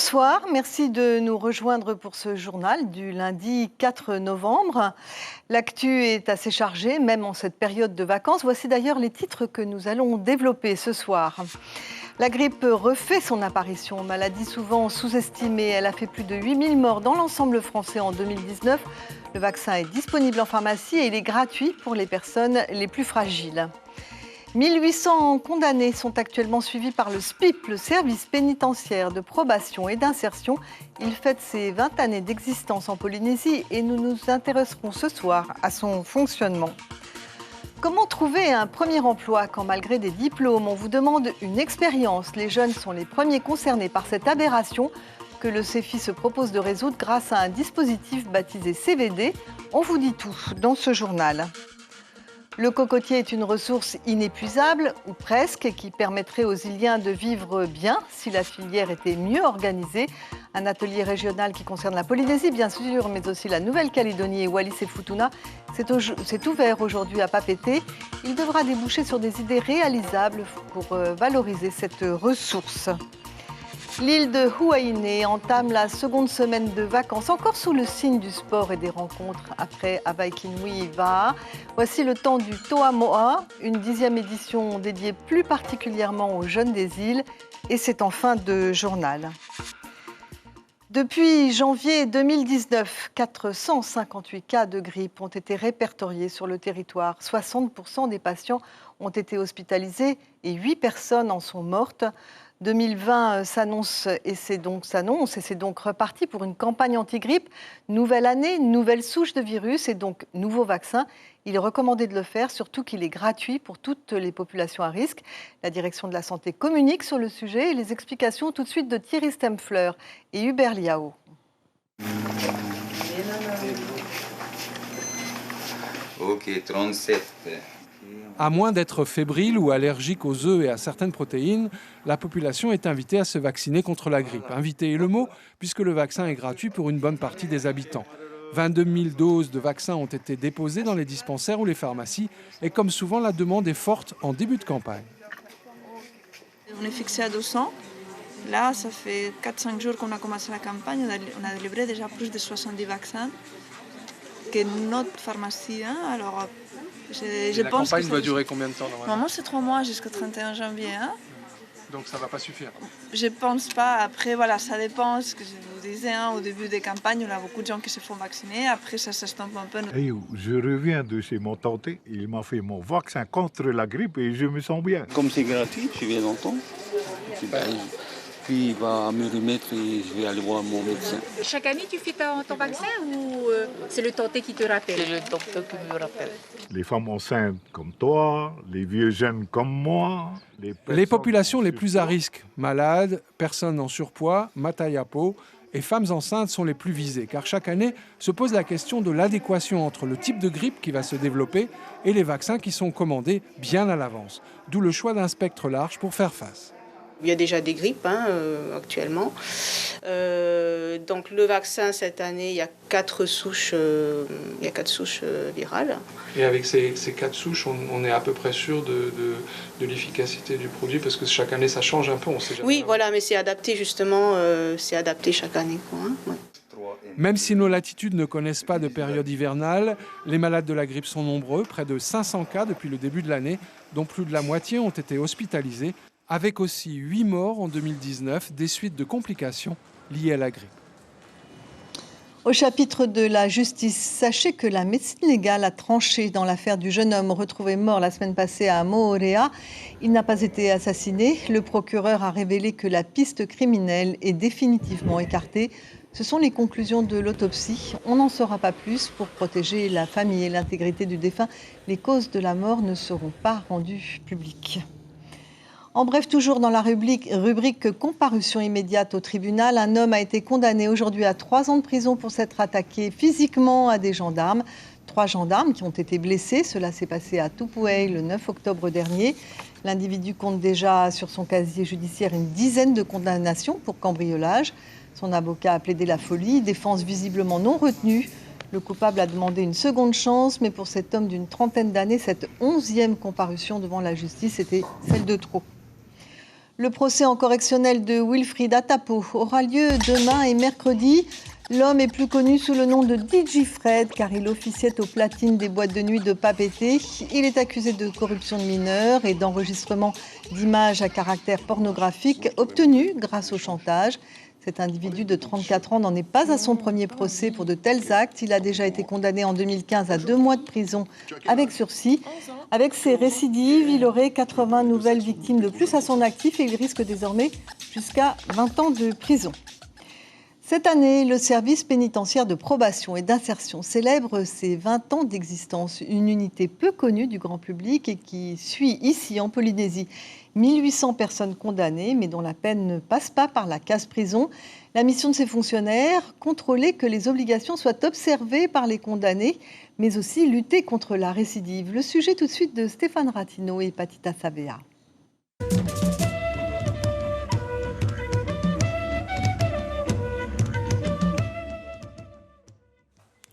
Bonsoir, merci de nous rejoindre pour ce journal du lundi 4 novembre. L'actu est assez chargée, même en cette période de vacances. Voici d'ailleurs les titres que nous allons développer ce soir. La grippe refait son apparition, maladie souvent sous-estimée. Elle a fait plus de 8000 morts dans l'ensemble français en 2019. Le vaccin est disponible en pharmacie et il est gratuit pour les personnes les plus fragiles. 1800 condamnés sont actuellement suivis par le SPIP, le service pénitentiaire de probation et d'insertion. Il fête ses 20 années d'existence en Polynésie et nous nous intéresserons ce soir à son fonctionnement. Comment trouver un premier emploi quand malgré des diplômes, on vous demande une expérience? Les jeunes sont les premiers concernés par cette aberration que le CEFI se propose de résoudre grâce à un dispositif baptisé CVD. On vous dit tout dans ce journal. Le cocotier est une ressource inépuisable, ou presque, qui permettrait aux îliens de vivre bien si la filière était mieux organisée. Un atelier régional qui concerne la Polynésie, bien sûr, mais aussi la Nouvelle-Calédonie et Wallis et Futuna. C'est ouvert aujourd'hui à Papeete. Il devra déboucher sur des idées réalisables pour valoriser cette ressource. L'île de Huaïné entame la seconde semaine de vacances, encore sous le signe du sport et des rencontres après Avaikinui Va'a. Voici le temps du Toa Moa, une 10e édition dédiée plus particulièrement aux jeunes des îles. Et c'est en fin de journal. Depuis janvier 2019, 458 cas de grippe ont été répertoriés sur le territoire. 60% des patients ont été hospitalisés et 8 personnes en sont mortes. 2020 s'annonce et c'est donc reparti pour une campagne anti-grippe. Nouvelle année, nouvelle souche de virus et donc nouveau vaccin. Il est recommandé de le faire, surtout qu'il est gratuit pour toutes les populations à risque. La direction de la santé communique sur le sujet et les explications tout de suite de Thierry Stempfler et Hubert Liao. Ok, 37. À moins d'être fébrile ou allergique aux œufs et à certaines protéines, la population est invitée à se vacciner contre la grippe. Invité est le mot, puisque le vaccin est gratuit pour une bonne partie des habitants. 22 000 doses de vaccins ont été déposées dans les dispensaires ou les pharmacies, et comme souvent, la demande est forte en début de campagne. On est fixé à 200. Là, ça fait 4-5 jours qu'on a commencé la campagne. On a délivré déjà plus de 70 vaccins que notre pharmacie. Alors, je la pense campagne que va durer combien de temps normalement? Normalement, c'est 3 mois jusqu'au 31 janvier. Donc ça ne va pas suffire? Je pense pas. Après, voilà, ça dépend. Ce que je vous disais, au début des campagnes, on a beaucoup de gens qui se font vacciner. Après, ça s'estompe un peu. Et je reviens de chez mon tante. Il m'a fait mon vaccin contre la grippe et je me sens bien. Comme c'est gratuit, je viens longtemps. Puis il va me remettre et je vais aller voir mon médecin. Chaque année, tu fais ton vaccin ou c'est le tenté qui te rappelle? C'est le docteur qui me rappelle. Les femmes enceintes comme toi, les vieux jeunes comme moi. Les populations les plus à risque, malades, personnes en surpoids, matayapo et femmes enceintes sont les plus visées. Car chaque année se pose la question de l'adéquation entre le type de grippe qui va se développer et les vaccins qui sont commandés bien à l'avance. D'où le choix d'un spectre large pour faire face. Il y a déjà des grippes actuellement. Donc le vaccin, cette année, il y a 4 souches, virales. Et avec ces 4 souches, on est à peu près sûr de l'efficacité du produit parce que chaque année, ça change un peu. On sait jamais. Oui, voilà, mais c'est adapté justement, c'est adapté chaque année. Ouais. Même si nos latitudes ne connaissent pas de période hivernale, les malades de la grippe sont nombreux, près de 500 cas depuis le début de l'année, dont plus de la moitié ont été hospitalisés, avec aussi 8 morts en 2019 des suites de complications liées à la grippe. Au chapitre de la justice, sachez que la médecine légale a tranché dans l'affaire du jeune homme retrouvé mort la semaine passée à Moorea. Il n'a pas été assassiné. Le procureur a révélé que la piste criminelle est définitivement écartée. Ce sont les conclusions de l'autopsie. On n'en saura pas plus. Pour protéger la famille et l'intégrité du défunt, les causes de la mort ne seront pas rendues publiques. En bref, toujours dans la rubrique comparution immédiate au tribunal, un homme a été condamné aujourd'hui à 3 ans de prison pour s'être attaqué physiquement à des gendarmes. 3 gendarmes qui ont été blessés. Cela s'est passé à Tupuai le 9 octobre dernier. L'individu compte déjà sur son casier judiciaire une dizaine de condamnations pour cambriolage. Son avocat a plaidé la folie, défense visiblement non retenue. Le coupable a demandé une seconde chance, mais pour cet homme d'une trentaine d'années, cette 11e comparution devant la justice était celle de trop. Le procès en correctionnel de Wilfried Atapo aura lieu demain et mercredi. L'homme est plus connu sous le nom de DJ Fred car il officiait aux platines des boîtes de nuit de Papeete. Il est accusé de corruption de mineurs et d'enregistrement d'images à caractère pornographique obtenues grâce au chantage. Cet individu de 34 ans n'en est pas à son premier procès pour de tels actes. Il a déjà été condamné en 2015 à 2 mois de prison avec sursis. Avec ses récidives, il aurait 80 nouvelles victimes de plus à son actif et il risque désormais jusqu'à 20 ans de prison. Cette année, le service pénitentiaire de probation et d'insertion célèbre ses 20 ans d'existence. Une unité peu connue du grand public et qui suit ici, en Polynésie, 1800 personnes condamnées, mais dont la peine ne passe pas par la case prison. La mission de ces fonctionnaires, contrôler que les obligations soient observées par les condamnés, mais aussi lutter contre la récidive. Le sujet tout de suite de Stéphane Ratino et Patita Savea.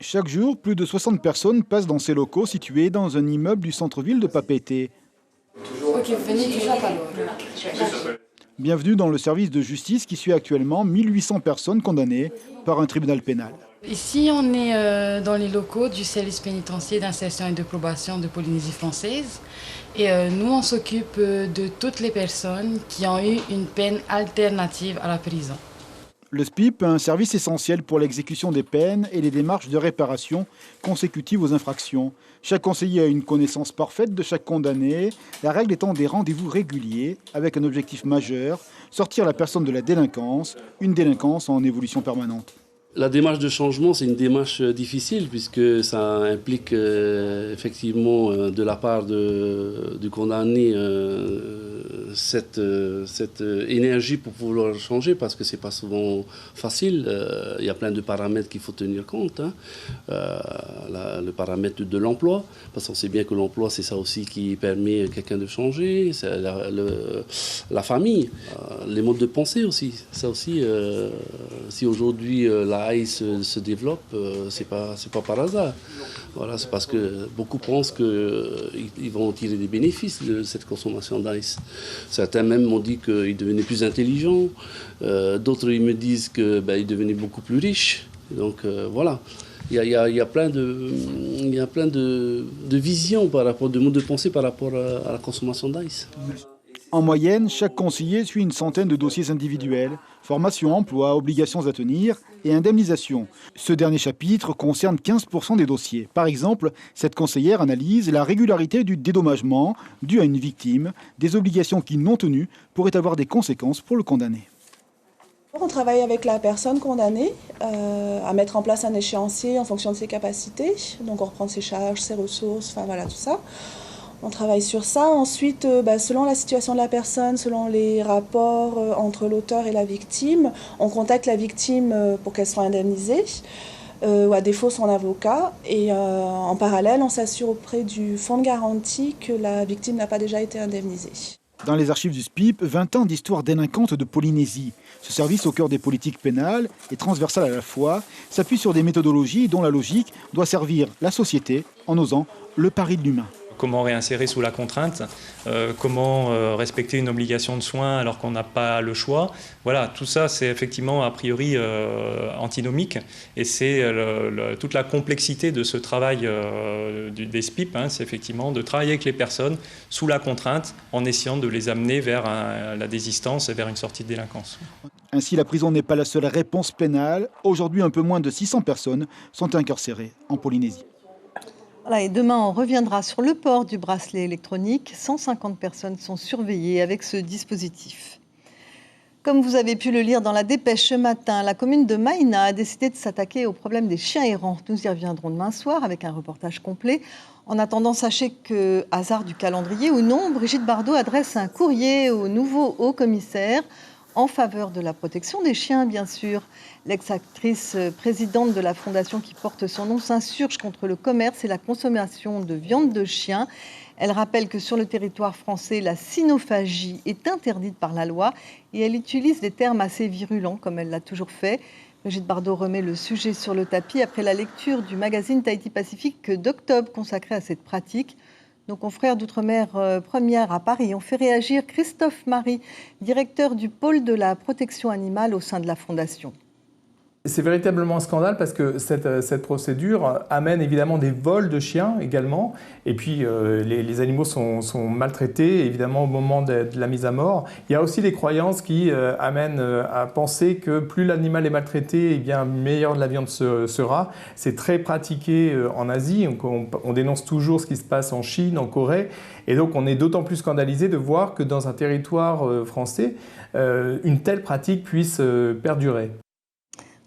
Chaque jour, plus de 60 personnes passent dans ces locaux situés dans un immeuble du centre-ville de Papeete. Bienvenue dans le service de justice qui suit actuellement 1800 personnes condamnées par un tribunal pénal. Ici, on est dans les locaux du service pénitentiaire d'insertion et de probation de Polynésie française. Et nous, on s'occupe de toutes les personnes qui ont eu une peine alternative à la prison. Le SPIP est un service essentiel pour l'exécution des peines et les démarches de réparation consécutives aux infractions. Chaque conseiller a une connaissance parfaite de chaque condamné, la règle étant des rendez-vous réguliers avec un objectif majeur, sortir la personne de la délinquance, une délinquance en évolution permanente. La démarche de changement, c'est une démarche difficile puisque ça implique effectivement de la part du condamné cette énergie pour pouvoir changer parce que c'est pas souvent facile. Il y a plein de paramètres qu'il faut tenir compte. Le paramètre de l'emploi, parce qu'on sait bien que l'emploi, c'est ça aussi qui permet à quelqu'un de changer. C'est la famille, les modes de pensée aussi. Ça aussi, si aujourd'hui la ICE se développe, c'est pas par hasard. Voilà, c'est parce que beaucoup pensent qu'ils vont tirer des bénéfices de cette consommation d'ICE. Certains même m'ont dit qu'ils devenaient plus intelligents. D'autres ils me disent qu'ils devenaient beaucoup plus riches. Donc voilà, il y a plein de visions par rapport, de modes de pensée par rapport à la consommation d'ICE. En moyenne, chaque conseiller suit une centaine de dossiers individuels, formation, emploi, obligations à tenir et indemnisation. Ce dernier chapitre concerne 15% des dossiers. Par exemple, cette conseillère analyse la régularité du dédommagement dû à une victime. Des obligations qui, non tenues, pourraient avoir des conséquences pour le condamné. On travaille avec la personne condamnée à mettre en place un échéancier en fonction de ses capacités. Donc on reprend ses charges, ses ressources, enfin voilà tout ça. On travaille sur ça. Ensuite, selon la situation de la personne, selon les rapports entre l'auteur et la victime, on contacte la victime pour qu'elle soit indemnisée, ou à défaut son avocat. Et en parallèle, on s'assure auprès du fonds de garantie que la victime n'a pas déjà été indemnisée. Dans les archives du SPIP, 20 ans d'histoire délinquante de Polynésie. Ce service au cœur des politiques pénales et transversal à la fois s'appuie sur des méthodologies dont la logique doit servir la société en osant le pari de l'humain. Comment réinsérer sous la contrainte, comment respecter une obligation de soins alors qu'on n'a pas le choix. Voilà, tout ça c'est effectivement a priori antinomique et c'est toute la complexité de ce travail des SPIP, c'est effectivement de travailler avec les personnes sous la contrainte en essayant de les amener vers la désistance et vers une sortie de délinquance. Ainsi, la prison n'est pas la seule réponse pénale. Aujourd'hui, un peu moins de 600 personnes sont incarcérées en Polynésie. Voilà, et demain, on reviendra sur le port du bracelet électronique. 150 personnes sont surveillées avec ce dispositif. Comme vous avez pu le lire dans la dépêche ce matin, la commune de Maïna a décidé de s'attaquer au problème des chiens errants. Nous y reviendrons demain soir avec un reportage complet. En attendant, sachez que, hasard du calendrier ou non, Brigitte Bardot adresse un courrier au nouveau haut-commissaire en faveur de la protection des chiens, bien sûr. L'ex-actrice présidente de la fondation qui porte son nom s'insurge contre le commerce et la consommation de viande de chien. Elle rappelle que sur le territoire français, la cynophagie est interdite par la loi et elle utilise des termes assez virulents, comme elle l'a toujours fait. Brigitte Bardot remet le sujet sur le tapis après la lecture du magazine Tahiti Pacifique d'octobre consacré à cette pratique. Nos confrères d'Outre-mer Première à Paris ont fait réagir Christophe Marie, directeur du pôle de la protection animale au sein de la Fondation. C'est véritablement un scandale parce que cette procédure amène évidemment des vols de chiens également. Et puis les animaux sont maltraités évidemment au moment de la mise à mort. Il y a aussi des croyances qui amènent à penser que plus l'animal est maltraité, eh bien meilleure la viande sera. C'est très pratiqué en Asie. On dénonce toujours ce qui se passe en Chine, en Corée. Et donc on est d'autant plus scandalisé de voir que dans un territoire français, une telle pratique puisse perdurer.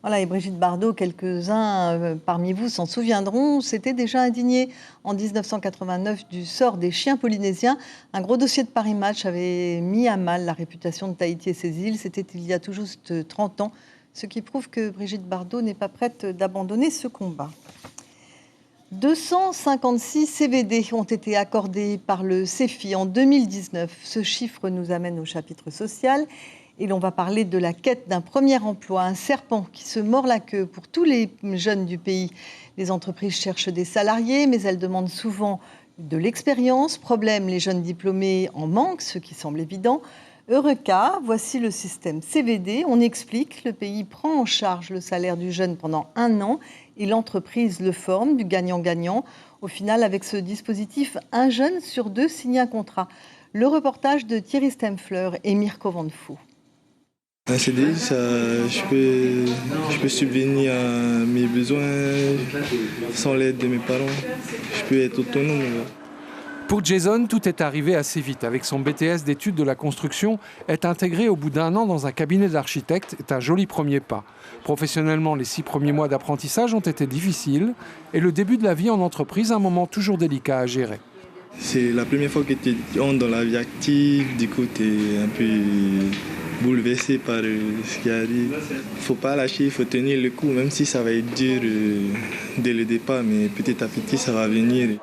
Voilà, et Brigitte Bardot, quelques-uns parmi vous s'en souviendront, s'étaient déjà indignés en 1989 du sort des chiens polynésiens. Un gros dossier de Paris Match avait mis à mal la réputation de Tahiti et ses îles. C'était il y a tout juste 30 ans, ce qui prouve que Brigitte Bardot n'est pas prête d'abandonner ce combat. 256 CVD ont été accordés par le CEFI en 2019. Ce chiffre nous amène au chapitre social. Et l'on va parler de la quête d'un premier emploi, un serpent qui se mord la queue pour tous les jeunes du pays. Les entreprises cherchent des salariés, mais elles demandent souvent de l'expérience. Problème, les jeunes diplômés en manquent, ce qui semble évident. Eureka, voici le système CVD. On explique, le pays prend en charge le salaire du jeune pendant 1 an et l'entreprise le forme, du gagnant-gagnant. Au final, avec ce dispositif, un jeune sur 2 signe un contrat. Le reportage de Thierry Stempfler et Mirko Van Foo. Un CDI, je peux subvenir à mes besoins sans l'aide de mes parents. Je peux être autonome. Pour Jason, tout est arrivé assez vite. Avec son BTS d'études de la construction, être intégré au bout d'1 an dans un cabinet d'architecte est un joli premier pas. Professionnellement, les 6 premiers mois d'apprentissage ont été difficiles et le début de la vie en entreprise, un moment toujours délicat à gérer. C'est la première fois que tu entres dans la vie active, du coup tu es un peu bouleversé par ce qui arrive. Il ne faut pas lâcher, il faut tenir le coup, même si ça va être dur dès le départ, mais petit à petit ça va venir.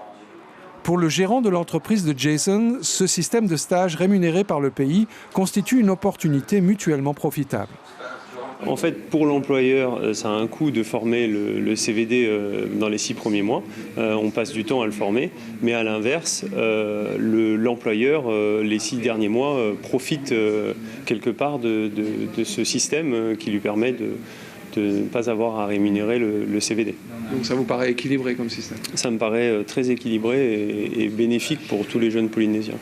Pour le gérant de l'entreprise de Jason, ce système de stage rémunéré par le pays constitue une opportunité mutuellement profitable. En fait, pour l'employeur, ça a un coût de former le CVD dans les 6 premiers mois. On passe du temps à le former. Mais à l'inverse, l'employeur, les 6 derniers mois, profite quelque part de ce système qui lui permet de ne pas avoir à rémunérer le CVD. Donc ça vous paraît équilibré comme système ? Ça me paraît très équilibré et bénéfique pour tous les jeunes Polynésiens.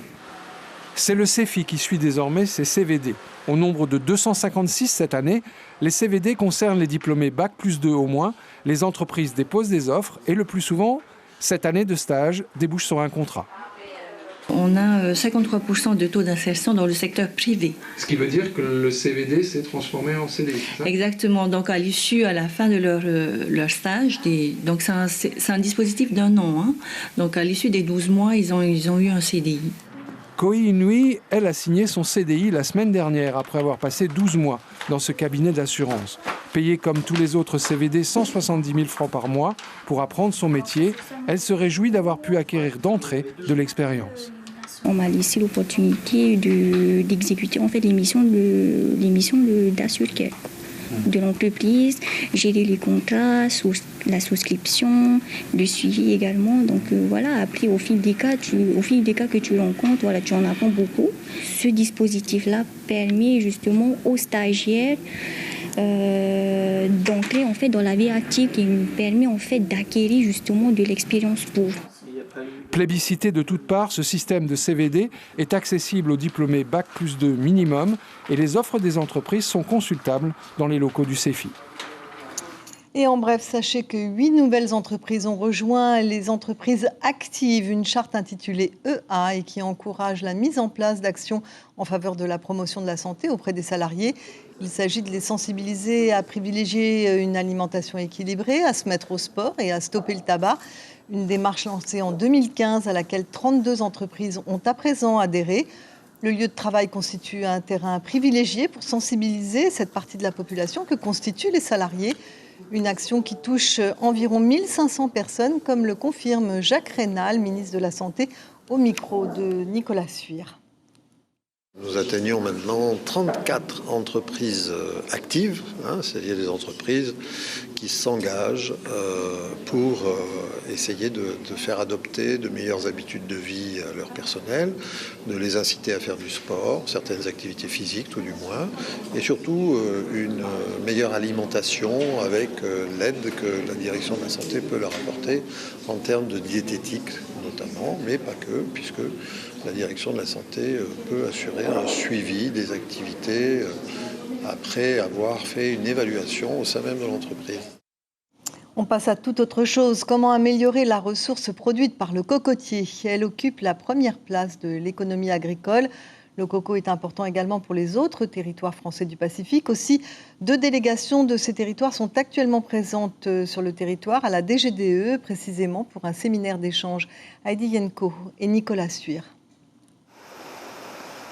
C'est le CEFI qui suit désormais ces CVD. Au nombre de 256 cette année, les CVD concernent les diplômés Bac+2 au moins. Les entreprises déposent des offres et le plus souvent, cette année de stage débouche sur un contrat. On a 53% de taux d'insertion dans le secteur privé. Ce qui veut dire que le CVD s'est transformé en CDI, c'est ça ? Exactement. Donc à l'issue, à la fin de leur stage, donc c'est un dispositif d'1 an. Hein. Donc à l'issue des 12 mois, ils ont eu un CDI. Koi Inui, elle a signé son CDI la semaine dernière après avoir passé 12 mois dans ce cabinet d'assurance. Payée comme tous les autres CVD 170 000 francs par mois pour apprendre son métier, elle se réjouit d'avoir pu acquérir d'entrée de l'expérience. On m'a laissé l'opportunité d'exécuter en fait les missions d'assureur de l'entreprise, gérer les contrats, la souscription, le suivi également. Donc voilà, après au fil des cas que tu rencontres, voilà, tu en apprends beaucoup. Ce dispositif-là permet justement aux stagiaires d'entrer en fait dans la vie active et nous permet en fait d'acquérir justement de l'expérience pour. Plébiscité de toutes parts, ce système de CVD est accessible aux diplômés Bac+2 minimum et les offres des entreprises sont consultables dans les locaux du CEFI. Et en bref, sachez que 8 nouvelles entreprises ont rejoint les entreprises actives, une charte intitulée EA et qui encourage la mise en place d'actions en faveur de la promotion de la santé auprès des salariés. Il s'agit de les sensibiliser à privilégier une alimentation équilibrée, à se mettre au sport et à stopper le tabac. Une démarche lancée en 2015 à laquelle 32 entreprises ont à présent adhéré. Le lieu de travail constitue un terrain privilégié pour sensibiliser cette partie de la population que constituent les salariés. Une action qui touche environ 1500 personnes, comme le confirme Jacques Raynal, ministre de la Santé, au micro de Nicolas Suire. Nous atteignons maintenant 34 entreprises actives, c'est-à-dire des entreprises qui s'engagent pour essayer de faire adopter de meilleures habitudes de vie à leur personnel, de les inciter à faire du sport, certaines activités physiques tout du moins, et surtout une meilleure alimentation avec l'aide que la direction de la santé peut leur apporter en termes de diététique notamment, mais pas que, puisque la direction de la santé peut assurer un suivi des activités après avoir fait une évaluation au sein même de l'entreprise. On passe à toute autre chose. Comment améliorer la ressource produite par le cocotier? Elle occupe la première place de l'économie agricole. Le coco est important également pour les autres territoires français du Pacifique. Aussi, 2 délégations de ces territoires sont actuellement présentes sur le territoire, à la DGDE, précisément pour un séminaire d'échange. Heidi Yenko et Nicolas Suire.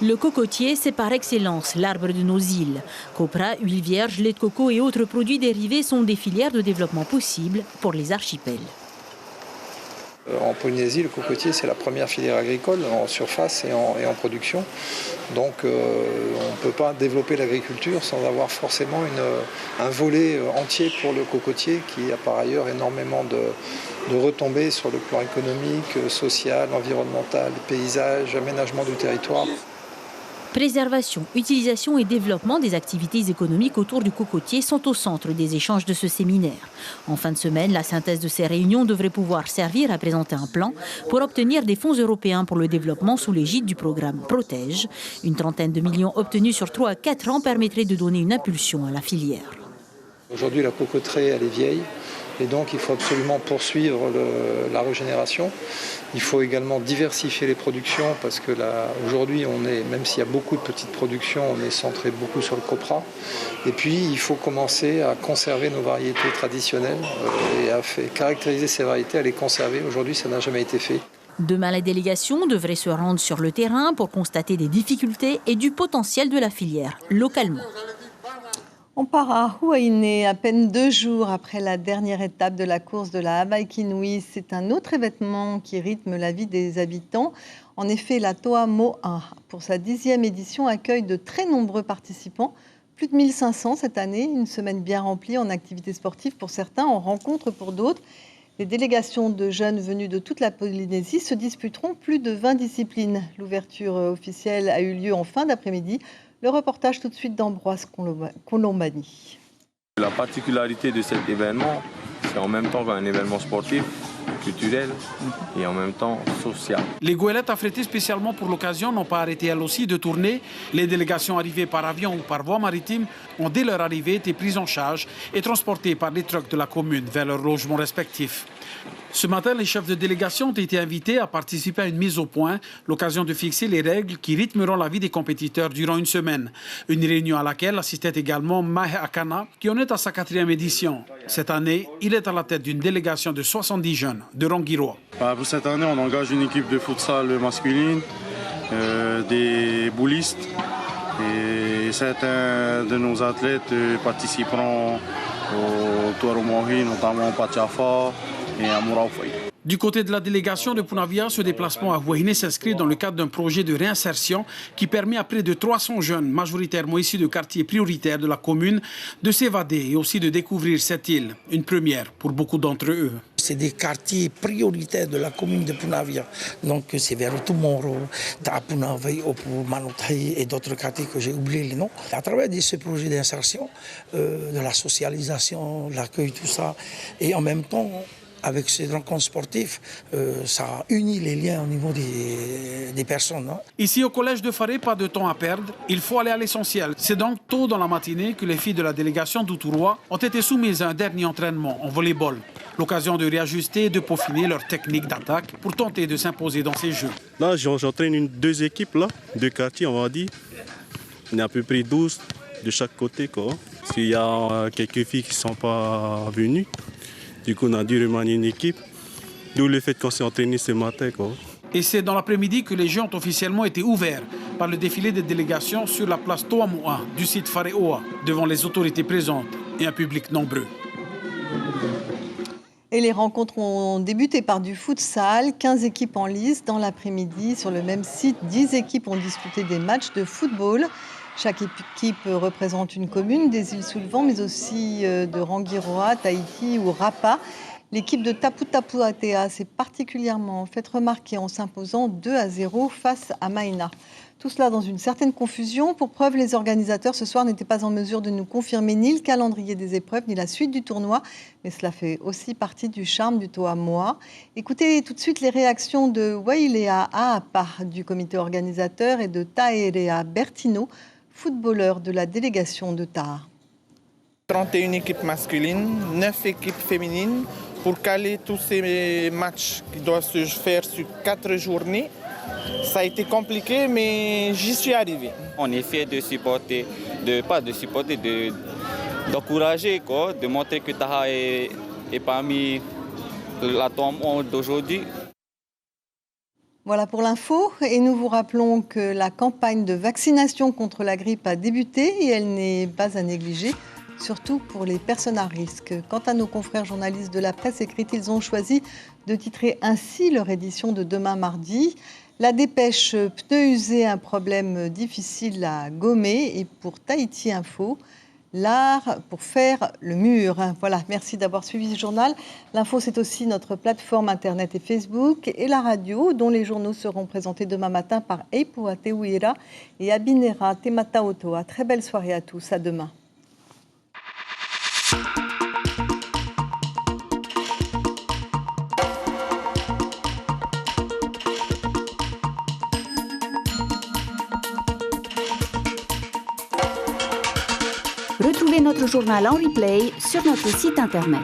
Le cocotier, c'est par excellence l'arbre de nos îles. Copra, huile vierge, lait de coco et autres produits dérivés sont des filières de développement possibles pour les archipels. En Polynésie, le cocotier, c'est la première filière agricole en surface et en production. Donc on ne peut pas développer l'agriculture sans avoir forcément un volet entier pour le cocotier qui a par ailleurs énormément de retombées sur le plan économique, social, environnemental, paysage, aménagement du territoire. Préservation, utilisation et développement des activités économiques autour du cocotier sont au centre des échanges de ce séminaire. En fin de semaine, la synthèse de ces réunions devrait pouvoir servir à présenter un plan pour obtenir des fonds européens pour le développement sous l'égide du programme Protège. Une trentaine de millions obtenus sur 3 à 4 ans permettrait de donner une impulsion à la filière. Aujourd'hui, la cocoterie, elle est vieille. Et donc, il faut absolument poursuivre la régénération. Il faut également diversifier les productions parce que aujourd'hui, même s'il y a beaucoup de petites productions, on est centré beaucoup sur le copra. Et puis, il faut commencer à conserver nos variétés traditionnelles et à caractériser ces variétés, à les conserver. Aujourd'hui, ça n'a jamais été fait. Demain, la délégation devrait se rendre sur le terrain pour constater des difficultés et du potentiel de la filière localement. On part à Huaïné, à peine 2 jours après la dernière étape de la course de la Hawaii Nui. C'est un autre événement qui rythme la vie des habitants. En effet, la Toa Mo'a, pour sa 10e édition, accueille de très nombreux participants. Plus de 1500 cette année, une semaine bien remplie en activités sportives pour certains, en rencontres pour d'autres. Les délégations de jeunes venus de toute la Polynésie se disputeront plus de 20 disciplines. L'ouverture officielle a eu lieu en fin d'après-midi. Le reportage tout de suite d'Ambroise Colombani. La particularité de cet événement, c'est en même temps qu'un événement sportif, culturel et en même temps social. Les goélettes affrétées spécialement pour l'occasion n'ont pas arrêté elles aussi de tourner. Les délégations arrivées par avion ou par voie maritime ont dès leur arrivée été prises en charge et transportées par les trucks de la commune vers leurs logements respectifs. Ce matin, les chefs de délégation ont été invités à participer à une mise au point, l'occasion de fixer les règles qui rythmeront la vie des compétiteurs durant une semaine. Une réunion à laquelle assistait également Mahe Akana, qui en est à sa 4e édition. Cette année, il est à la tête d'une délégation de 70 jeunes de Rongiroa. Pour cette année, on engage une équipe de futsal masculine, des boulistes, et certains de nos athlètes participeront au Toa Mohi, notamment Pachafa et à Mouraoufaï. Du côté de la délégation de Punavia, ce déplacement à Huaïné s'inscrit dans le cadre d'un projet de réinsertion qui permet à près de 300 jeunes, majoritairement issus de quartiers prioritaires de la commune, de s'évader et aussi de découvrir cette île. Une première pour beaucoup d'entre eux. C'est des quartiers prioritaires de la commune de Punavia. Donc c'est vers Tumoro, Tapunavai, Opu, Manotai et d'autres quartiers que j'ai oublié les noms. À travers ce projet d'insertion, de la socialisation, l'accueil, tout ça, et en même temps, avec ces rencontres sportives, ça unit les liens au niveau des personnes. Ici au collège de Faré, pas de temps à perdre. Il faut aller à l'essentiel. C'est donc tôt dans la matinée que les filles de la délégation d'Outouroi ont été soumises à un dernier entraînement en volleyball. L'occasion de réajuster et de peaufiner leur technique d'attaque pour tenter de s'imposer dans ces jeux. Là, j'entraîne 2 équipes, là, 2 quartiers, on va dire. Il y a à peu près 12 de chaque côté, quoi. Parce qu'il y a quelques filles qui ne sont pas venues. Du coup, on a dû remanier une équipe, d'où le fait qu'on s'est entraîné ce matin, quoi. Et c'est dans l'après-midi que les Jeux ont officiellement été ouverts par le défilé des délégations sur la place Toa Mo'a du site Fareoa, devant les autorités présentes et un public nombreux. Et les rencontres ont débuté par du futsal, 15 équipes en lice. Dans l'après-midi, sur le même site, 10 équipes ont disputé des matchs de football. Chaque équipe représente une commune des îles sous le vent, mais aussi de Rangiroa, Tahiti ou Rapa. L'équipe de Tapu Tapu Atea s'est particulièrement fait remarquer en s'imposant 2-0 face à Maïna. Tout cela dans une certaine confusion. Pour preuve, les organisateurs ce soir n'étaient pas en mesure de nous confirmer ni le calendrier des épreuves, ni la suite du tournoi. Mais cela fait aussi partie du charme du Toa Moa. Écoutez tout de suite les réactions de Wailea Aapa du comité organisateur et de Taerea Bertino, footballeur de la délégation de Taha. 31 équipes masculines, 9 équipes féminines pour caler tous ces matchs qui doivent se faire sur 4 journées. Ça a été compliqué, mais j'y suis arrivé. On est fiers de supporter, d'encourager, de montrer que Taha est parmi la tombe d'aujourd'hui. Voilà pour l'info. Et nous vous rappelons que la campagne de vaccination contre la grippe a débuté et elle n'est pas à négliger, surtout pour les personnes à risque. Quant à nos confrères journalistes de la presse écrite, ils ont choisi de titrer ainsi leur édition de demain mardi. La dépêche pneus usés, un problème difficile à gommer. Et pour Tahiti Info, l'art pour faire le mur. Voilà, merci d'avoir suivi ce journal. L'info, c'est aussi notre plateforme Internet et Facebook et la radio, dont les journaux seront présentés demain matin par Eipua Teuira et Abinera Temataotoa. Très belle soirée à tous, à demain. Retrouvez notre journal en replay sur notre site internet.